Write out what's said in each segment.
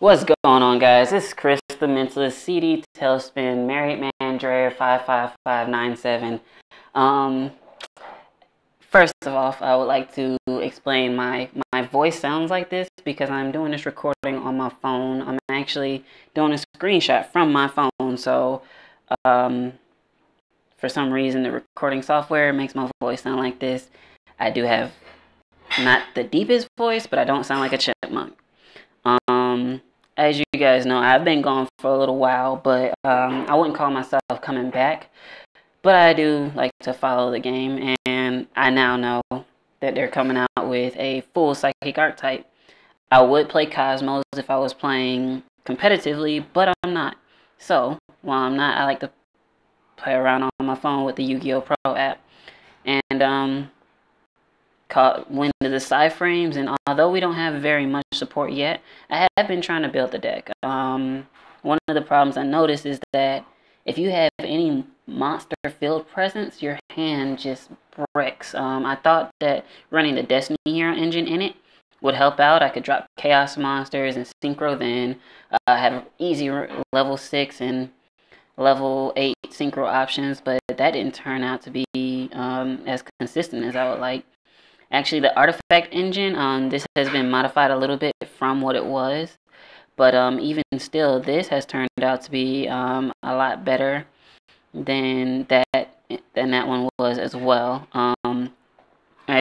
What's going on, guys? This is Chris, the Mentalist, CD, Tailspin, Married Man, Dreher, 55597. First of all, I would like to explain my voice sounds like this because I'm doing this recording on my phone. I'm actually doing a screenshot from my phone, so for some reason the recording software makes my voice sound like this. I do have not the deepest voice, but I don't sound like a chipmunk. As you guys know, I've been gone for a little while, but I wouldn't call myself coming back. But I do like to follow the game, and I now know that they're coming out with a full psychic archetype. I would play Cosmos if I was playing competitively, but I'm not. So, while I'm not, I like to play around on my phone with the Yu-Gi-Oh! Pro app. And called one of the PSYFrames, and although we don't have very much support yet, I have been trying to build the deck. One of the problems I noticed is that if you have any monster field presence, your hand just breaks. I thought that running the Destiny Hero engine in it would help out. I could drop Chaos Monsters and Synchro, then have easy level 6 and level 8 Synchro options, but that didn't turn out to be as consistent as I would like. Actually, the artifact engine, this has been modified a little bit from what it was, but even still, this has turned out to be a lot better than that one was as well.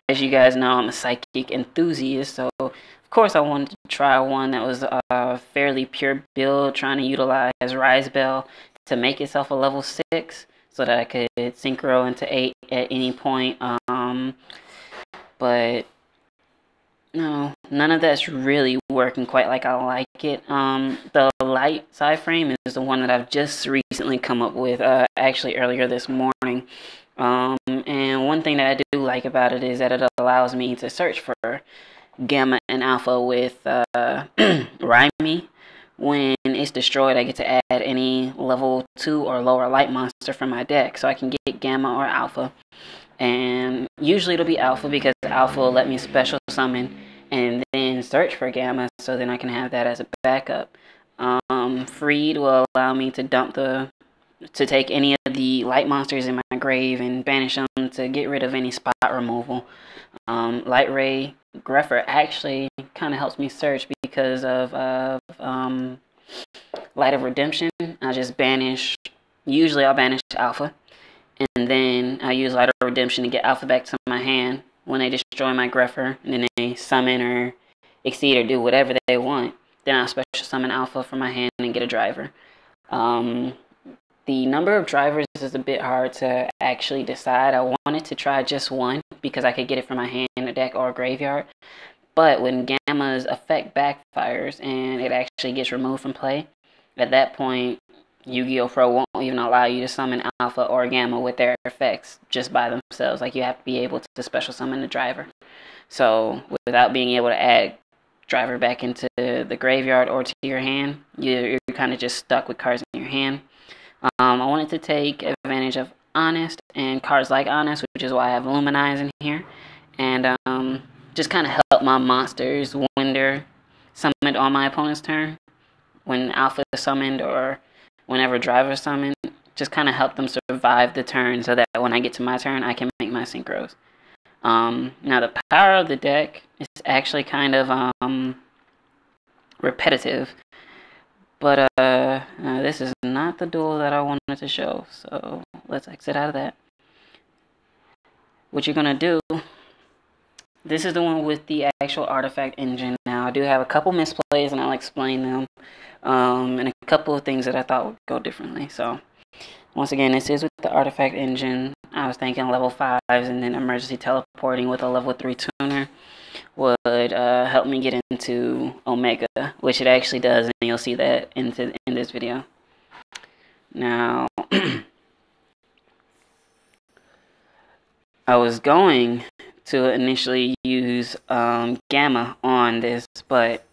As you guys know, I'm a psychic enthusiast, so of course I wanted to try one that was a fairly pure build, trying to utilize Rise Bell to make itself a level 6, so that I could synchro into 8 at any point. But no, none of that's really working quite like I like it. The light PSYFrame is the one that I've just recently come up with, actually earlier this morning. And one thing that I do like about it is that it allows me to search for Gamma and Alpha with Rhyme. When it's destroyed, I get to add any level 2 or lower light monster from my deck, so I can get Gamma or Alpha. And usually it'll be Alpha because Alpha will let me special summon and then search for Gamma, so then I can have that as a backup. Freed will allow me to take any of the light monsters in my grave and banish them to get rid of any spot removal. Light Ray Greffer actually kind of helps me search because of Light of Redemption. Usually I'll banish Alpha, and then I use Light of Redemption to get Alpha back to my hand when they destroy my Greffer, and then they summon or exceed or do whatever they want. Then I'll special summon Alpha from my hand and get a driver. The number of drivers is a bit hard to actually decide. I wanted to try just one because I could get it from my hand, a deck, or a graveyard. But when Gamma's effect backfires and it actually gets removed from play, at that point, Yu-Gi-Oh! Pro won't even allow you to summon Alpha or Gamma with their effects just by themselves. Like, you have to be able to special summon the driver. So, without being able to add driver back into the graveyard or to your hand, you're kind of just stuck with cards in your hand. I wanted to take advantage of Honest and cards like Honest, which is why I have Luminize in here. And just kind of help my monsters when they're summoned on my opponent's turn. When Alpha is summoned or whenever Driver summoned, just kind of help them survive the turn so that when I get to my turn, I can make my synchros. Now, the power of the deck is actually kind of repetitive. But this is not the duel that I wanted to show, so let's exit out of that. What you're going to do, this is the one with the actual artifact engine. Now, I do have a couple misplays, and I'll explain them, and a couple of things that I thought would go differently. So, once again, this is with the artifact engine. I was thinking level 5s and then emergency teleporting with a level 3 tuner would help me get into Omega, which it actually does, and you'll see that in this video. Now, I was going to initially use Gamma on this, but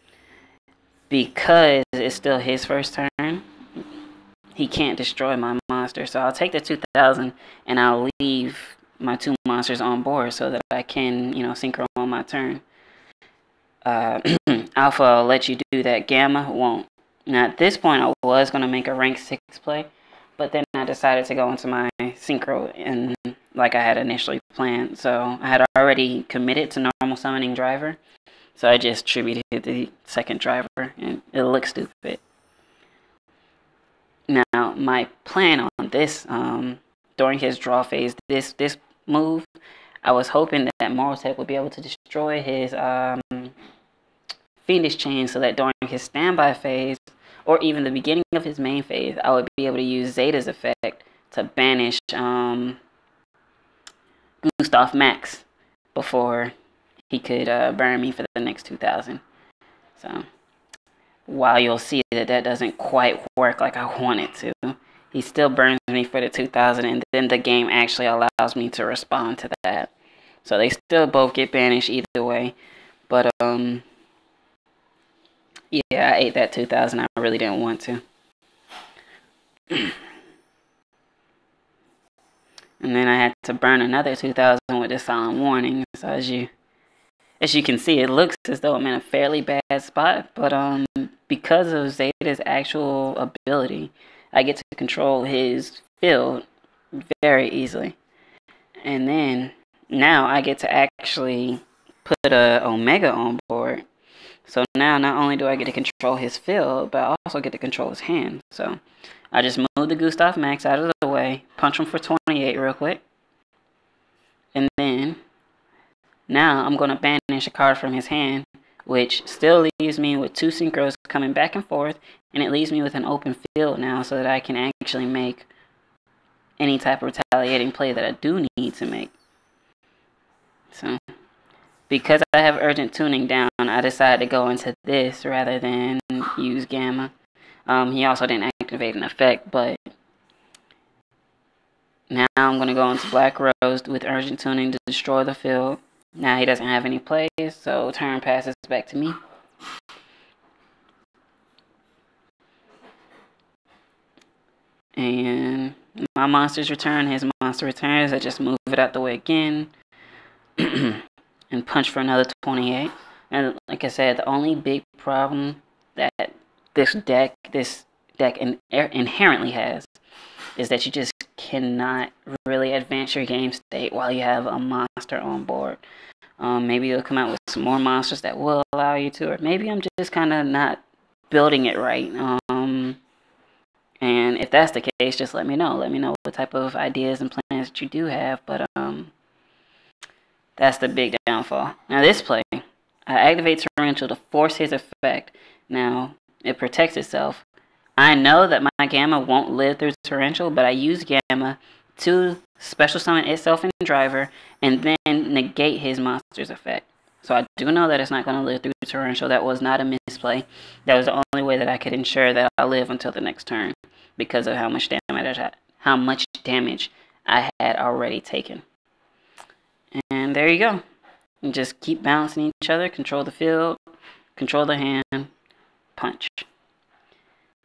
because it's still his first turn, he can't destroy my monster. So I'll take the 2000 and I'll leave my 2 monsters on board so that I can, synchro on my turn. I Alpha will let you do that. Gamma won't. Now at this point I was going to make a rank 6 play, but then I decided to go into my synchro and like I had initially planned. So I had already committed to normal summoning Driver, so I just tributed the second Driver and it looks stupid. Now my plan on this during his draw phase, this move, I was hoping that Morotep would be able to destroy his Fiendish Chain so that during his standby phase, or even the beginning of his main phase, I would be able to use Zeta's effect to banish Gustav Max before he could burn me for the next 2,000. So, while you'll see that that doesn't quite work like I want it to, he still burns me for the 2,000, and then the game actually allows me to respond to that. So they still both get banished either way. But, yeah, I ate that 2,000. I really didn't want to. And then I had to burn another 2,000 with this Solemn Warning. So as you can see, it looks as though I'm in a fairly bad spot. But because of Zeta's actual ability, I get to control his field very easily. And then now I get to actually put a Omega on board. So now not only do I get to control his field, but I also get to control his hand. So I just move the Gustav Max out of the way, punch him for 28 real quick. And then now I'm going to banish a card from his hand, which still leaves me with 2 synchros coming back and forth. And it leaves me with an open field now so that I can actually make any type of retaliating play that I do need to make. So because I have Urgent Tuning down, I decided to go into this rather than use Gamma. He also didn't activate an effect, but now I'm going to go into Black Rose with Urgent Tuning to destroy the field. Now he doesn't have any plays, so turn passes back to me. And my monsters return, his monster returns. I just move it out the way again. And punch for another 28. And like I said, the only big problem that this deck inherently has is that you just cannot really advance your game state while you have a monster on board. Maybe you'll come out with some more monsters that will allow you to, or maybe I'm just kind of not building it right. And if that's the case, just let me know. Let me know what type of ideas and plans that you do have. But that's the big downfall. Now this play, I activate Torrential to force his effect. Now, it protects itself. I know that my Gamma won't live through Torrential, but I use Gamma to special summon itself in Driver and then negate his monster's effect. So I do know that it's not going to live through Torrential. That was not a misplay. That was the only way that I could ensure that I live until the next turn because of how much damage I had already taken. And there you go. You just keep balancing each other, control the field, control the hand, punch.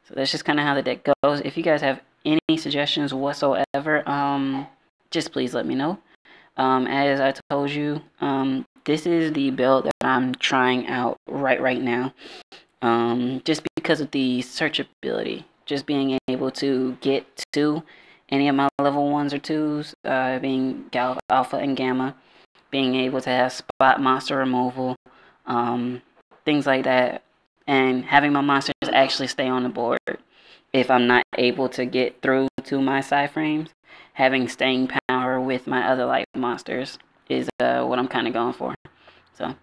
So that's just kind of how the deck goes. If you guys have any suggestions whatsoever, just please let me know. As I told you, this is the build that I'm trying out right now. Just because of the searchability, just being able to get to any of my level 1s or 2s, being Alpha and Gamma, being able to have spot monster removal, things like that, and having my monsters actually stay on the board. If I'm not able to get through to my PSYFrames, having staying power with my other light monsters is what I'm kind of going for. So,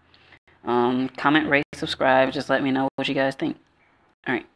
comment, rate, subscribe, just let me know what you guys think. Alright.